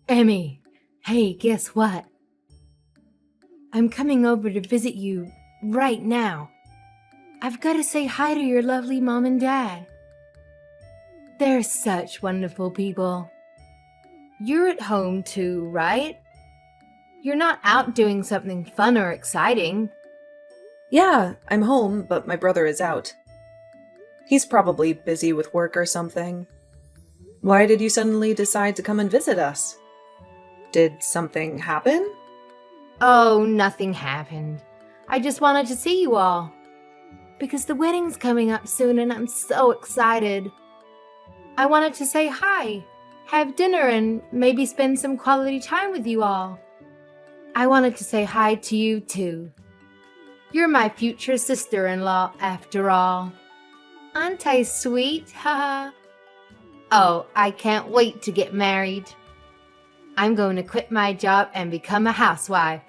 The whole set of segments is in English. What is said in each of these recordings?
Emmy, hey, guess what? I'm coming over to visit you right now. I've got to say hi to your lovely mom and dad. They're such wonderful people. You're at home too, right? You're not out doing something fun or exciting. Yeah, I'm home, but my brother is out. He's probably busy with work or something. Why did you suddenly decide to come and visit us? Did something happen? Oh, nothing happened. I just wanted to see you all. Because the wedding's coming up soon and I'm so excited. I wanted to say hi, have dinner, and maybe spend some quality time with you all. I wanted to say hi to you too. You're my future sister-in-law after all. Aren't I sweet? Haha. Oh, I can't wait to get married. I'm going to quit my job and become a housewife.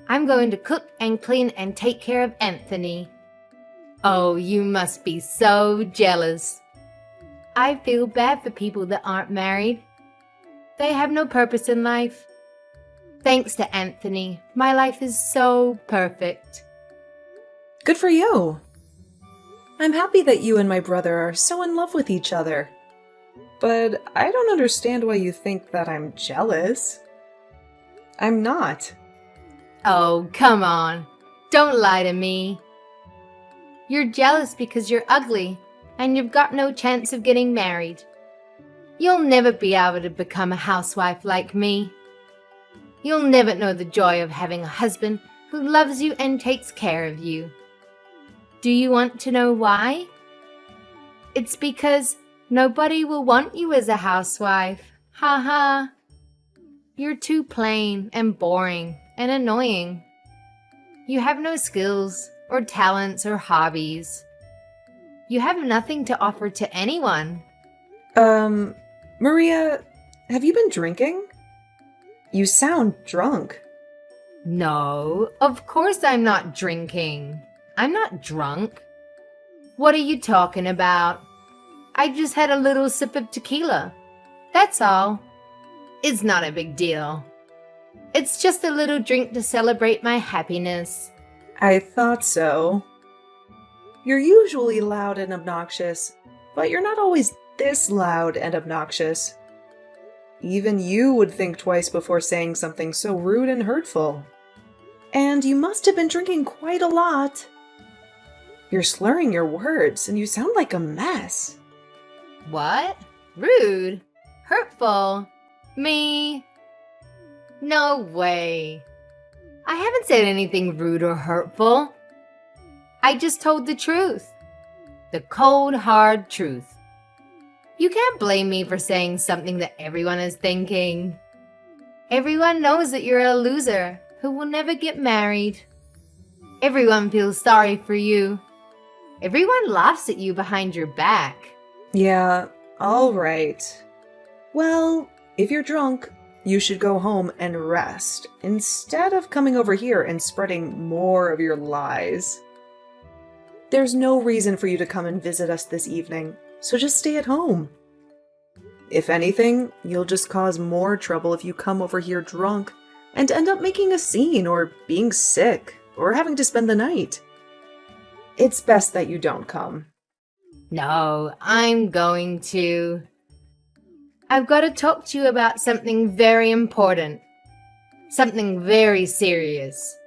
I'm going to cook and clean and take care of Anthony. Oh, you must be so jealous. I feel bad for people that aren't married. They have no purpose in life. Thanks to Anthony, my life is so perfect. Good for you. I'm happy that you and my brother are so in love with each other. But I don't understand why you think that I'm jealous. I'm not. Oh, come on. Don't lie to me. You're jealous because you're ugly and you've got no chance of getting married. You'll never be able to become a housewife like me. You'll never know the joy of having a husband who loves you and takes care of you. Do you want to know why? It's because nobody will want you as a housewife. Ha ha. You're too plain and boring and annoying. You have no skills or talents or hobbies. You have nothing to offer to anyone. Maria, have you been drinking? You sound drunk. No, of course I'm not drinking. I'm not drunk. What are you talking about? I just had a little sip of tequila. That's all. It's not a big deal. It's just a little drink to celebrate my happiness. I thought so. You're usually loud and obnoxious, but you're not always this loud and obnoxious. Even you would think twice before saying something so rude and hurtful. And you must have been drinking quite a lot. You're slurring your words, and you sound like a mess. What? Rude? Hurtful? Me? No way. I haven't said anything rude or hurtful. I just told the truth. The cold, hard truth. You can't blame me for saying something that everyone is thinking. Everyone knows that you're a loser who will never get married. Everyone feels sorry for you. Everyone laughs at you behind your back. Yeah, all right. Well, if you're drunk, you should go home and rest instead of coming over here and spreading more of your lies. There's no reason for you to come and visit us this evening, so just stay at home. If anything, you'll just cause more trouble if you come over here drunk and end up making a scene or being sick or having to spend the night. It's best that you don't come. No, I'm going to. I've got to talk to you about something very important. Something very serious.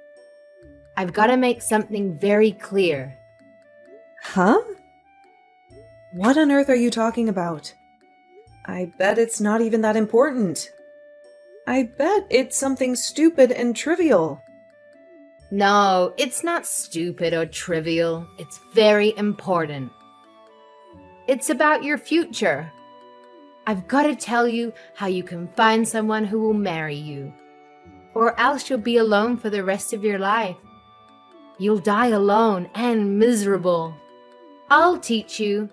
I've got to make something very clear. Huh? What on earth are you talking about? I bet it's not even that important. I bet it's something stupid and trivial. No, it's not stupid or trivial. It's very important. It's about your future. I've got to tell you how you can find someone who will marry you. Or else you'll be alone for the rest of your life. You'll die alone and miserable. I'll teach you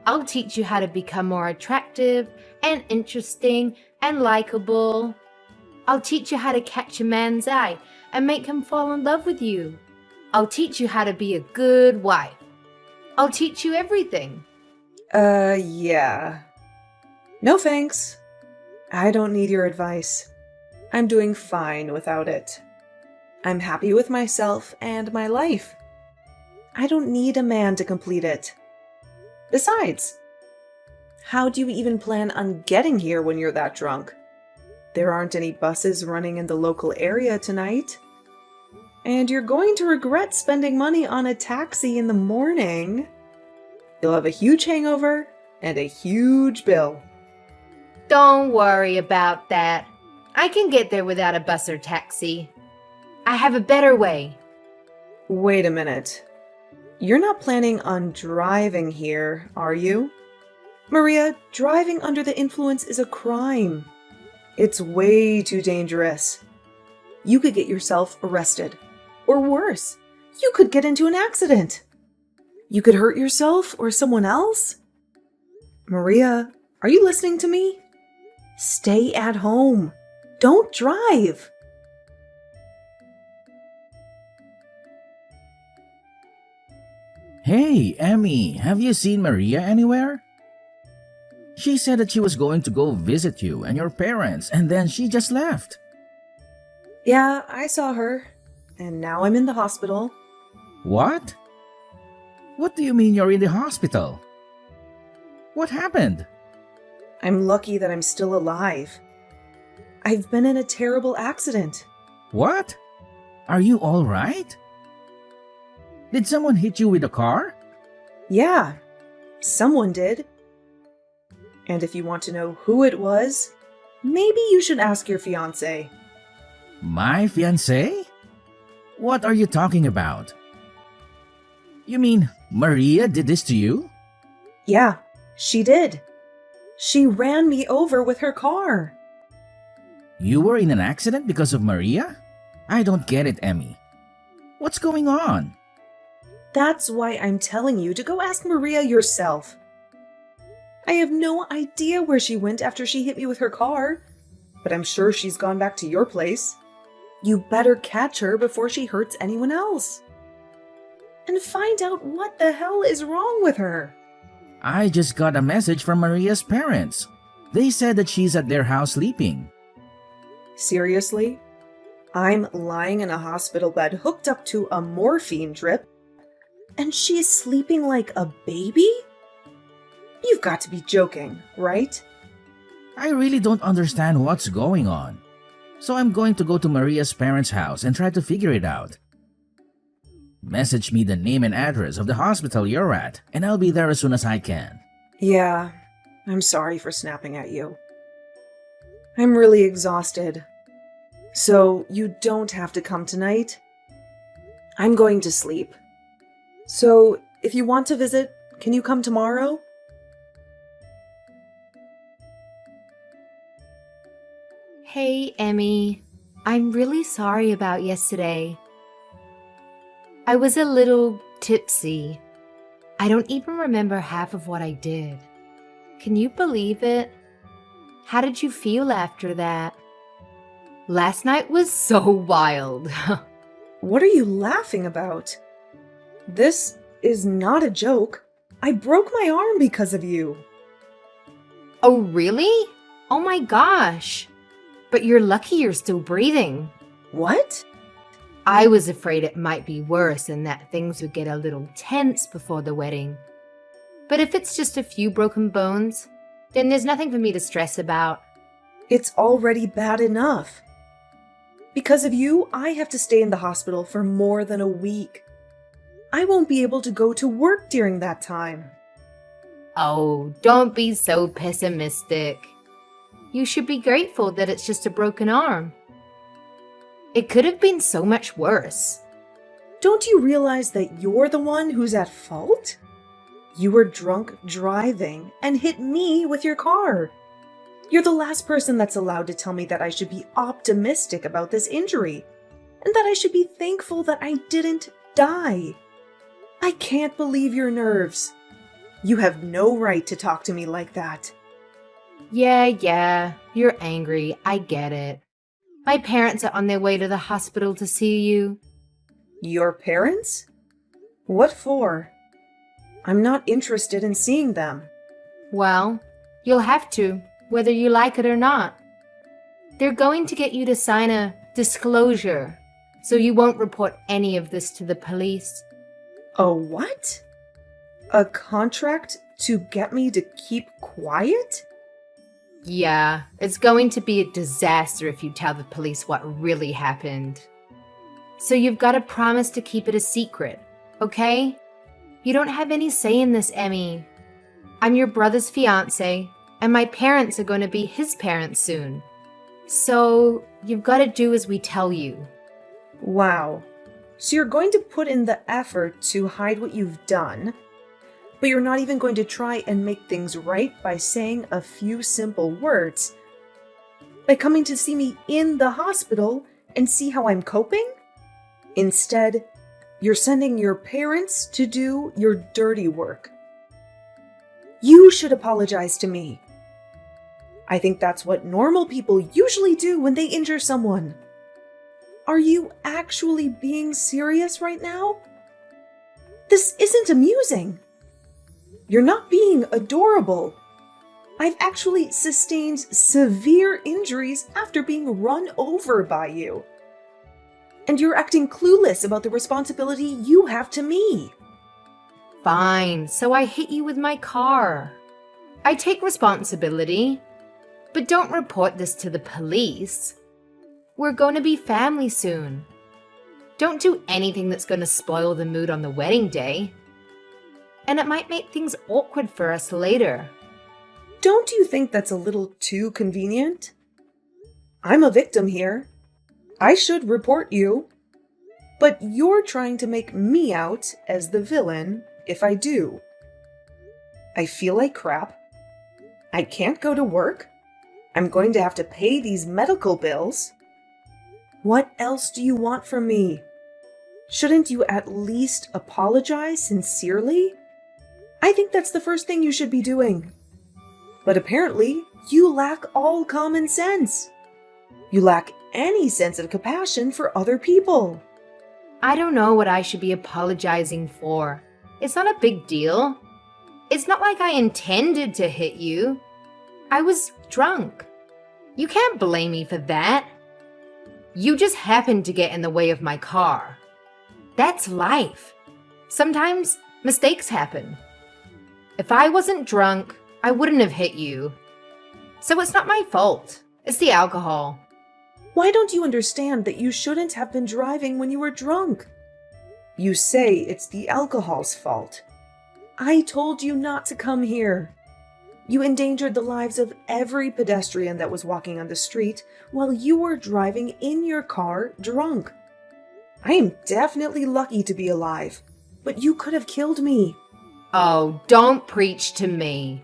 how to become more attractive and interesting and likable. I'll teach you how to catch a man's eye and make him fall in love with you. I'll teach you how to be a good wife. I'll teach you everything. Yeah. No thanks. I don't need your advice. I'm doing fine without it. I'm happy with myself and my life. I don't need a man to complete it. Besides, how do you even plan on getting here when you're that drunk? There aren't any buses running in the local area tonight. And you're going to regret spending money on a taxi in the morning. You'll have a huge hangover and a huge bill. Don't worry about that. I can get there without a bus or taxi. I have a better way. Wait a minute. You're not planning on driving here, are you? Maria, driving under the influence is a crime. It's way too dangerous. You could get yourself arrested. Or worse, you could get into an accident. You could hurt yourself or someone else. Maria, are you listening to me? Stay at home. Don't drive. Hey, Emmy, have you seen Maria anywhere? She said that she was going to go visit you and your parents, and then she just left. Yeah, I saw her. And now I'm in the hospital. What? What do you mean you're in the hospital? What happened? I'm lucky that I'm still alive. I've been in a terrible accident. What? Are you all right? Did someone hit you with a car? Yeah, someone did. And if you want to know who it was, maybe you should ask your fiancé. My fiancé? What are you talking about? You mean Maria did this to you? Yeah, she did. She ran me over with her car. You were in an accident because of Maria? I don't get it, Emmy. What's going on? That's why I'm telling you to go ask Maria yourself. I have no idea where she went after she hit me with her car, but I'm sure she's gone back to your place. You better catch her before she hurts anyone else. And find out what the hell is wrong with her. I just got a message from Maria's parents. They said that she's at their house sleeping. Seriously? I'm lying in a hospital bed hooked up to a morphine drip, and she's sleeping like a baby? You've got to be joking, right? I really don't understand what's going on. So I'm going to go to Maria's parents' house and try to figure it out. Message me the name and address of the hospital you're at, and I'll be there as soon as I can. Yeah, I'm sorry for snapping at you. I'm really exhausted. So you don't have to come tonight. I'm going to sleep. So if you want to visit, can you come tomorrow? Hey, Emmy. I'm really sorry about yesterday. I was a little tipsy. I don't even remember half of what I did. Can you believe it? How did you feel after that? Last night was so wild. What are you laughing about? This is not a joke. I broke my arm because of you. Oh, really? Oh my gosh. But you're lucky you're still breathing. What? I was afraid it might be worse and that things would get a little tense before the wedding. But if it's just a few broken bones, then there's nothing for me to stress about. It's already bad enough. Because of you, I have to stay in the hospital for more than a week. I won't be able to go to work during that time. Oh, don't be so pessimistic. You should be grateful that it's just a broken arm. It could have been so much worse. Don't you realize that you're the one who's at fault? You were drunk driving and hit me with your car. You're the last person that's allowed to tell me that I should be optimistic about this injury and that I should be thankful that I didn't die. I can't believe your nerves. You have no right to talk to me like that. Yeah, you're angry. I get it. My parents are on their way to the hospital to see you. Your parents? What for? I'm not interested in seeing them. Well, you'll have to, whether you like it or not. They're going to get you to sign a disclosure, so you won't report any of this to the police. A what? A contract to get me to keep quiet? Yeah, it's going to be a disaster if you tell the police what really happened. So you've got to promise to keep it a secret, okay? You don't have any say in this, Emmy. I'm your brother's fiancé, and my parents are going to be his parents soon. So you've got to do as we tell you. Wow. So you're going to put in the effort to hide what you've done, but you're not even going to try and make things right by saying a few simple words, by coming to see me in the hospital and see how I'm coping? Instead, you're sending your parents to do your dirty work. You should apologize to me. I think that's what normal people usually do when they injure someone. Are you actually being serious right now? This isn't amusing. You're not being adorable. I've actually sustained severe injuries after being run over by you. And you're acting clueless about the responsibility you have to me. Fine, so I hit you with my car. I take responsibility, but don't report this to the police. We're going to be family soon. Don't do anything that's going to spoil the mood on the wedding day. And it might make things awkward for us later. Don't you think that's a little too convenient? I'm a victim here. I should report you. But you're trying to make me out as the villain if I do. I feel like crap. I can't go to work. I'm going to have to pay these medical bills. What else do you want from me? Shouldn't you at least apologize sincerely? I think that's the first thing you should be doing. But apparently, you lack all common sense. You lack any sense of compassion for other people. I don't know what I should be apologizing for. It's not a big deal. It's not like I intended to hit you. I was drunk. You can't blame me for that. You just happened to get in the way of my car. That's life. Sometimes mistakes happen. If I wasn't drunk, I wouldn't have hit you. So it's not my fault. It's the alcohol. Why don't you understand that you shouldn't have been driving when you were drunk? You say it's the alcohol's fault. I told you not to come here. You endangered the lives of every pedestrian that was walking on the street while you were driving in your car drunk. I am definitely lucky to be alive, but you could have killed me. Oh, don't preach to me.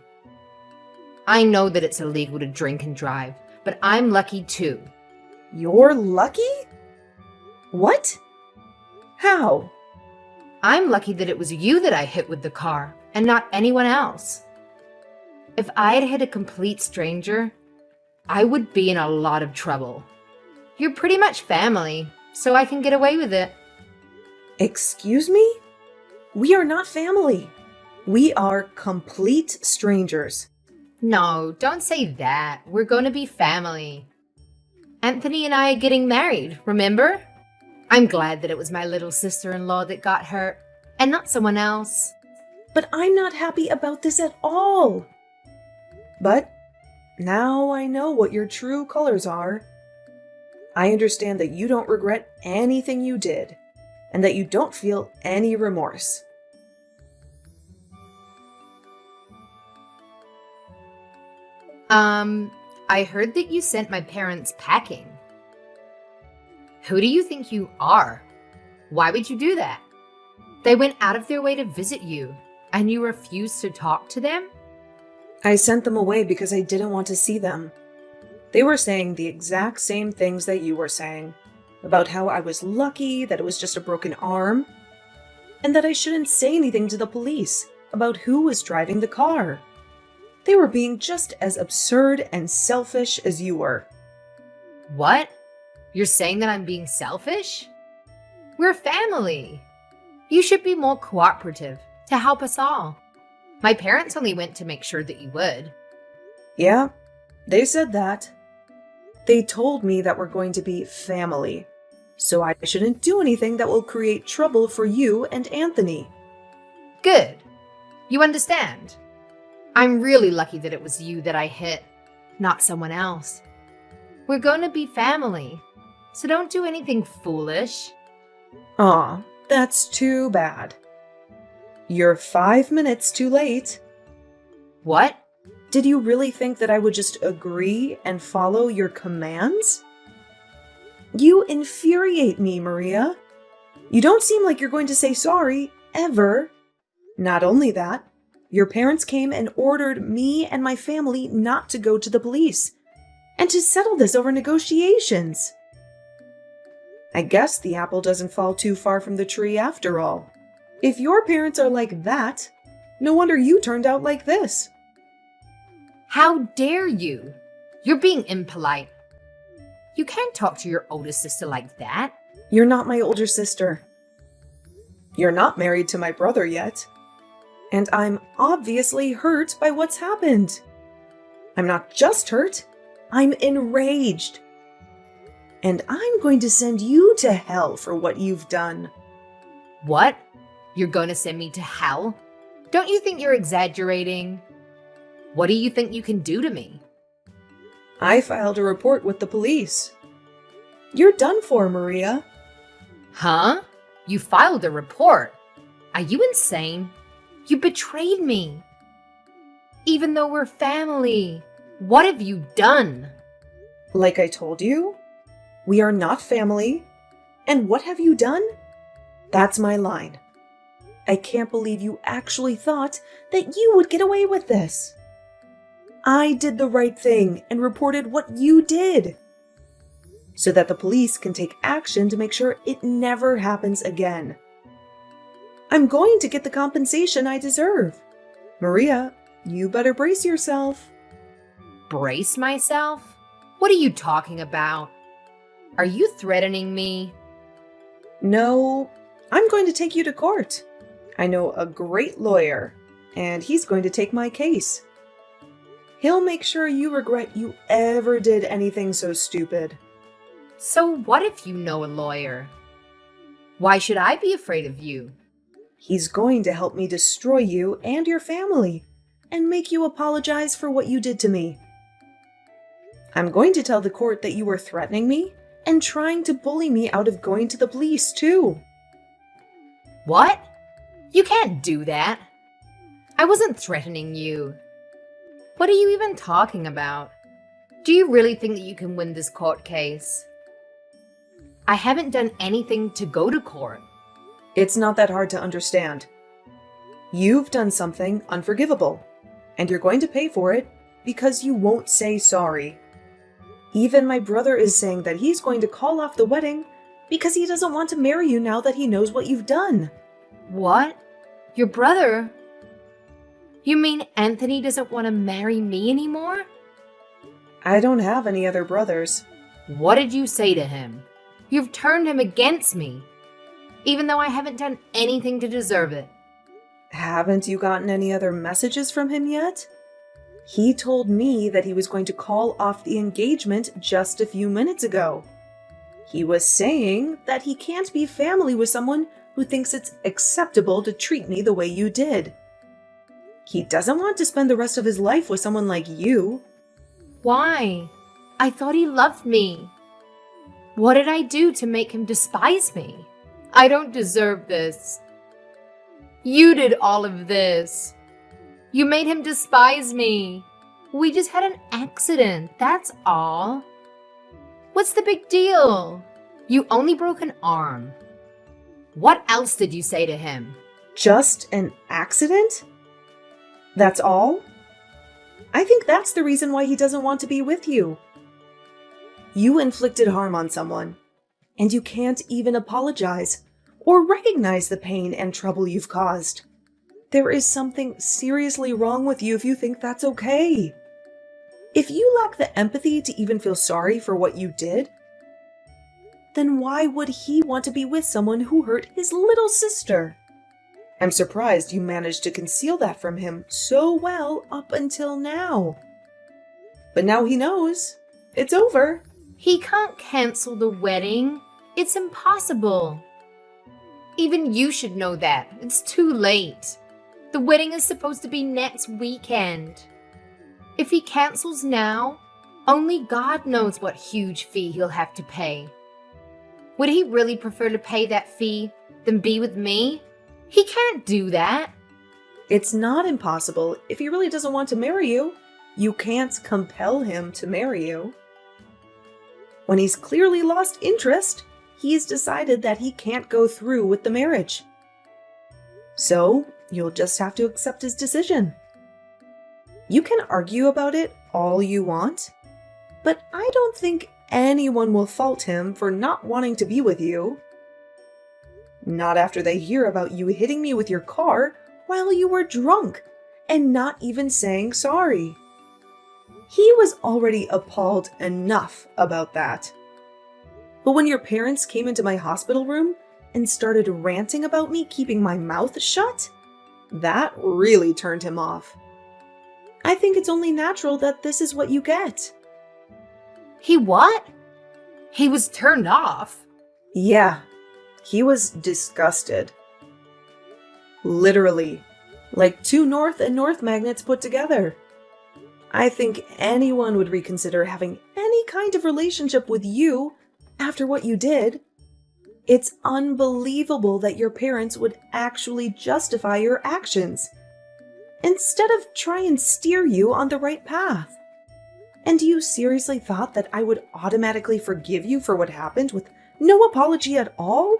I know that it's illegal to drink and drive, but I'm lucky too. You're lucky? What? How? I'm lucky that it was you that I hit with the car and not anyone else. If I had hit a complete stranger, I would be in a lot of trouble. You're pretty much family, so I can get away with it. Excuse me? We are not family. We are complete strangers. No, don't say that. We're going to be family. Anthony and I are getting married, remember? I'm glad that it was my little sister-in-law that got hurt, and not someone else. But I'm not happy about this at all. But now I know what your true colors are. I understand that you don't regret anything you did, and that you don't feel any remorse. I heard that you sent my parents packing. Who do you think you are? Why would you do that? They went out of their way to visit you, and you refused to talk to them? I sent them away because I didn't want to see them. They were saying the exact same things that you were saying, about how I was lucky that it was just a broken arm, and that I shouldn't say anything to the police about who was driving the car. They were being just as absurd and selfish as you were. What? You're saying that I'm being selfish? We're family. You should be more cooperative to help us all. My parents only went to make sure that you would. Yeah, they said that. They told me that we're going to be family, so I shouldn't do anything that will create trouble for you and Anthony. Good. You understand? I'm really lucky that it was you that I hit, not someone else. We're going to be family, so don't do anything foolish. Aw, that's too bad. You're 5 minutes too late. What? Did you really think that I would just agree and follow your commands? You infuriate me, Maria. You don't seem like you're going to say sorry, ever. Not only that, your parents came and ordered me and my family not to go to the police and to settle this over negotiations. I guess the apple doesn't fall too far from the tree after all. If your parents are like that, no wonder you turned out like this. How dare you? You're being impolite. You can't talk to your older sister like that. You're not my older sister. You're not married to my brother yet. And I'm obviously hurt by what's happened. I'm not just hurt, I'm enraged. And I'm going to send you to hell for what you've done. What? You're going to send me to hell? Don't you think you're exaggerating? What do you think you can do to me? I filed a report with the police. You're done for, Maria. Huh? You filed a report? Are you insane? You betrayed me. Even though we're family, what have you done? Like I told you, we are not family. And what have you done? That's my line. I can't believe you actually thought that you would get away with this. I did the right thing and reported what you did, so that the police can take action to make sure it never happens again. I'm going to get the compensation I deserve. Maria, you better brace yourself. Brace myself? What are you talking about? Are you threatening me? No, I'm going to take you to court. I know a great lawyer, and he's going to take my case. He'll make sure you regret you ever did anything so stupid. So what if you know a lawyer? Why should I be afraid of you? He's going to help me destroy you and your family, and make you apologize for what you did to me. I'm going to tell the court that you were threatening me and trying to bully me out of going to the police, too. What? You can't do that. I wasn't threatening you. What are you even talking about? Do you really think that you can win this court case? I haven't done anything to go to court. It's not that hard to understand. You've done something unforgivable, and you're going to pay for it because you won't say sorry. Even my brother is saying that he's going to call off the wedding because he doesn't want to marry you now that he knows what you've done. What? Your brother? You mean Anthony doesn't want to marry me anymore? I don't have any other brothers. What did you say to him? You've turned him against me, even though I haven't done anything to deserve it. Haven't you gotten any other messages from him yet? He told me that he was going to call off the engagement just a few minutes ago. He was saying that he can't be family with someone who thinks it's acceptable to treat me the way you did. He doesn't want to spend the rest of his life with someone like you. Why? I thought he loved me. What did I do to make him despise me? I don't deserve this. You did all of this. You made him despise me. We just had an accident, that's all. What's the big deal? You only broke an arm. What else did you say to him? Just an accident? That's all? I think that's the reason why he doesn't want to be with you. You inflicted harm on someone, and you can't even apologize or recognize the pain and trouble you've caused. There is something seriously wrong with you if you think that's okay. If you lack the empathy to even feel sorry for what you did, then why would he want to be with someone who hurt his little sister? I'm surprised you managed to conceal that from him so well up until now. But now he knows. It's over. He can't cancel the wedding. It's impossible. Even you should know that. It's too late. The wedding is supposed to be next weekend. If he cancels now, only God knows what huge fee he'll have to pay. Would he really prefer to pay that fee than be with me? He can't do that. It's not impossible if he really doesn't want to marry you. You can't compel him to marry you. When he's clearly lost interest, he's decided that he can't go through with the marriage. So, you'll just have to accept his decision. You can argue about it all you want, but I don't think anyone will fault him for not wanting to be with you. Not after they hear about you hitting me with your car while you were drunk and not even saying sorry. He was already appalled enough about that. But when your parents came into my hospital room and started ranting about me keeping my mouth shut, that really turned him off. I think it's only natural that this is what you get. He what? He was turned off. Yeah, he was disgusted. Literally, like two north and north magnets put together. I think anyone would reconsider having any kind of relationship with you after what you did. It's unbelievable that your parents would actually justify your actions instead of try and steer you on the right path. And you seriously thought that I would automatically forgive you for what happened with no apology at all?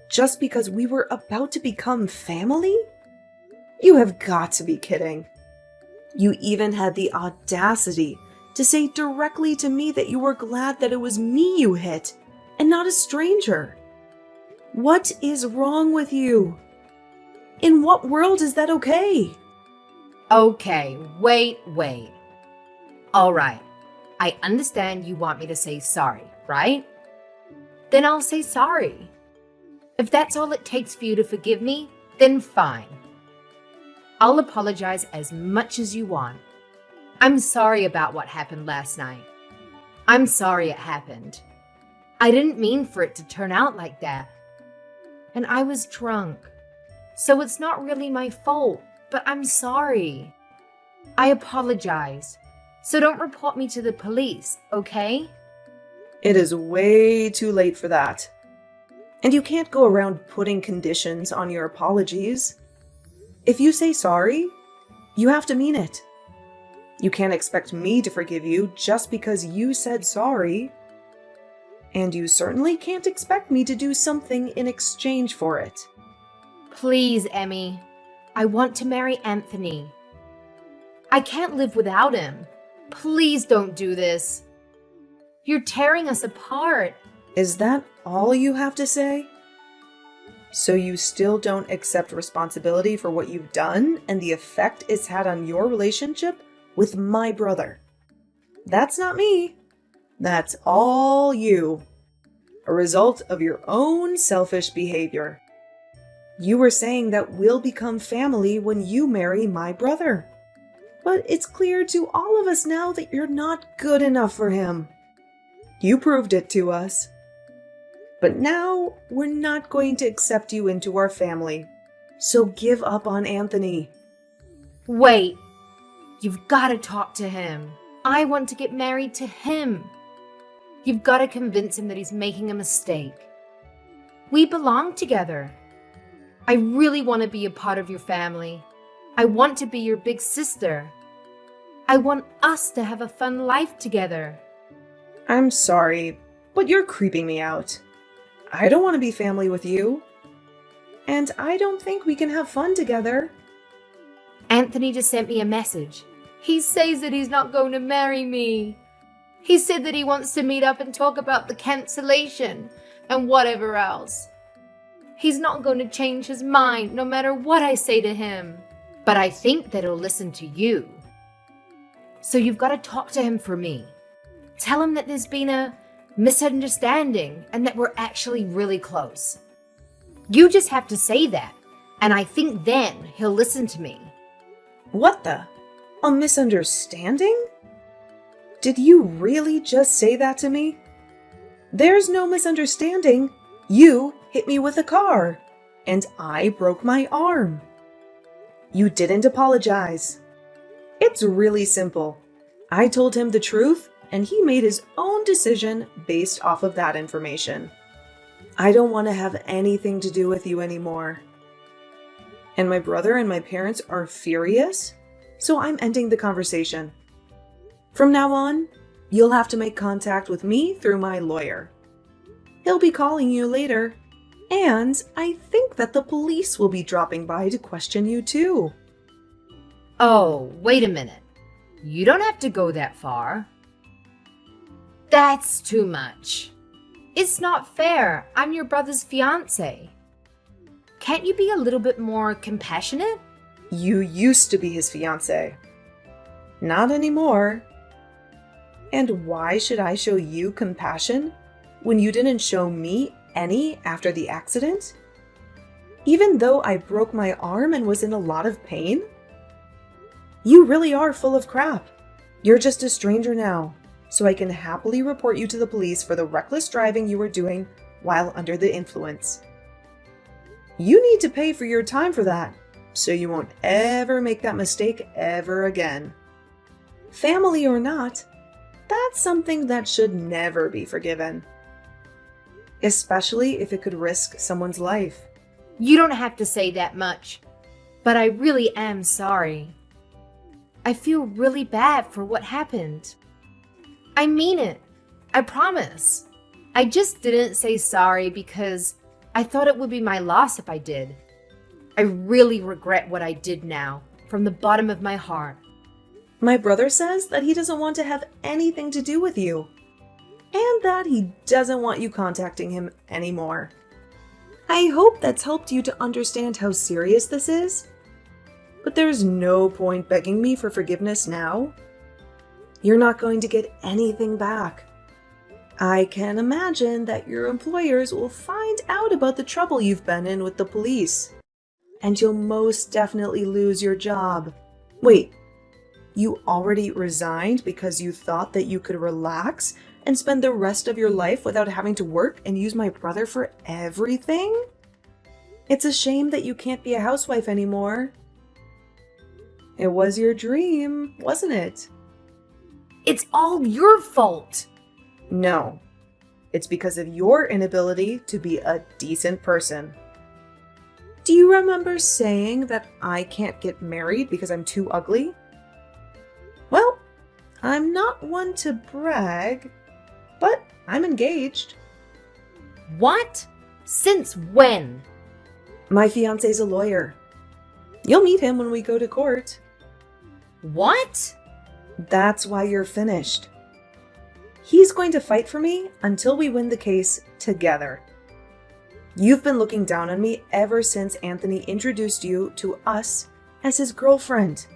Just because we were about to become family? You have got to be kidding. You even had the audacity to say directly to me that you were glad that it was me you hit and not a stranger. What is wrong with you? In what world is that okay? Okay, wait. All right, I understand you want me to say sorry, right? Then I'll say sorry. If that's all it takes for you to forgive me, then fine. I'll apologize as much as you want. I'm sorry about what happened last night. I'm sorry it happened. I didn't mean for it to turn out like that. And I was drunk. So it's not really my fault, but I'm sorry. I apologize. So don't report me to the police, okay? It is way too late for that. And you can't go around putting conditions on your apologies. If you say sorry, you have to mean it. You can't expect me to forgive you just because you said sorry. And you certainly can't expect me to do something in exchange for it. Please, Emmy. I want to marry Anthony. I can't live without him. Please don't do this. You're tearing us apart. Is that all you have to say? So you still don't accept responsibility for what you've done and the effect it's had on your relationship with my brother? That's not me. That's all you. A result of your own selfish behavior. You were saying that we'll become family when you marry my brother. But it's clear to all of us now that you're not good enough for him. You proved it to us. But now we're not going to accept you into our family. So give up on Anthony. Wait. You've got to talk to him. I want to get married to him. You've got to convince him that he's making a mistake. We belong together. I really want to be a part of your family. I want to be your big sister. I want us to have a fun life together. I'm sorry, but you're creeping me out. I don't want to be family with you. And I don't think we can have fun together. Anthony just sent me a message. He says that he's not going to marry me. He said that he wants to meet up and talk about the cancellation and whatever else. He's not going to change his mind no matter what I say to him. But I think that he'll listen to you. So you've got to talk to him for me. Tell him that there's been a misunderstanding and that we're actually really close. You just have to say that, and I think then he'll listen to me. What the? A misunderstanding? Did you really just say that to me? There's no misunderstanding. You hit me with a car, and I broke my arm. You didn't apologize. It's really simple. I told him the truth, and he made his own decision based off of that information. I don't want to have anything to do with you anymore. And my brother and my parents are furious, so I'm ending the conversation. From now on, you'll have to make contact with me through my lawyer. He'll be calling you later, and I think that the police will be dropping by to question you too. Oh, wait a minute. You don't have to go that far. That's too much. It's not fair. I'm your brother's fiance. Can't you be a little bit more compassionate? You used to be his fiance. Not anymore. And why should I show you compassion when you didn't show me any after the accident? Even though I broke my arm and was in a lot of pain? You really are full of crap. You're just a stranger now, so I can happily report you to the police for the reckless driving you were doing while under the influence. You need to pay for your time for that, so you won't ever make that mistake ever again. Family or not, that's something that should never be forgiven. Especially if it could risk someone's life. You don't have to say that much, but I really am sorry. I feel really bad for what happened. I mean it. I promise. I just didn't say sorry because I thought it would be my loss if I did. I really regret what I did now, from the bottom of my heart. My brother says that he doesn't want to have anything to do with you, and that he doesn't want you contacting him anymore. I hope that's helped you to understand how serious this is, but there's no point begging me for forgiveness now. You're not going to get anything back. I can imagine that your employers will find out about the trouble you've been in with the police, and you'll most definitely lose your job. Wait, you already resigned because you thought that you could relax and spend the rest of your life without having to work and use my brother for everything? It's a shame that you can't be a housewife anymore. It was your dream, wasn't it? It's all your fault. No, it's because of your inability to be a decent person. Do you remember saying that I can't get married because I'm too ugly? Well, I'm not one to brag, but I'm engaged. What? Since when? My fiance's a lawyer. You'll meet him when we go to court. What? That's why you're finished. He's going to fight for me until we win the case together. You've been looking down on me ever since Anthony introduced you to us as his girlfriend.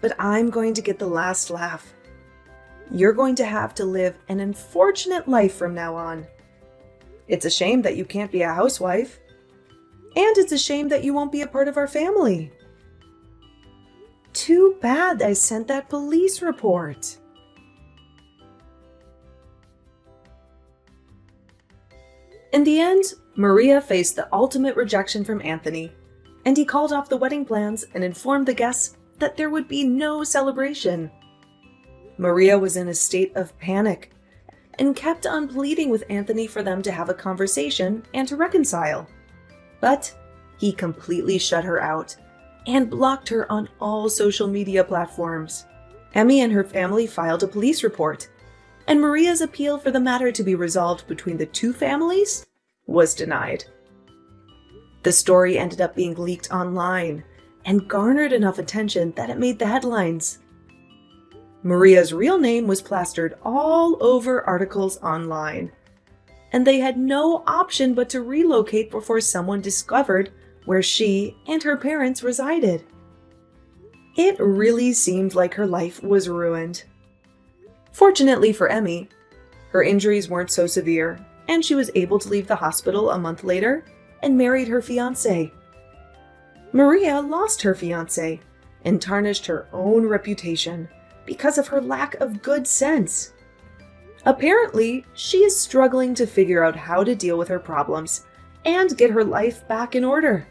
But I'm going to get the last laugh. You're going to have to live an unfortunate life from now on. It's a shame that you can't be a housewife. And it's a shame that you won't be a part of our family. Too bad I sent that police report. In the end, Maria faced the ultimate rejection from Anthony, and he called off the wedding plans and informed the guests that there would be no celebration. Maria was in a state of panic and kept on pleading with Anthony for them to have a conversation and to reconcile. But he completely shut her out and blocked her on all social media platforms. Emmy and her family filed a police report, and Maria's appeal for the matter to be resolved between the two families was denied. The story ended up being leaked online and garnered enough attention that it made the headlines. Maria's real name was plastered all over articles online, and they had no option but to relocate before someone discovered where she and her parents resided. It really seemed like her life was ruined. Fortunately for Emmy, her injuries weren't so severe, and she was able to leave the hospital a month later and married her fiancé. Maria lost her fiancé and tarnished her own reputation because of her lack of good sense. Apparently, she is struggling to figure out how to deal with her problems and get her life back in order.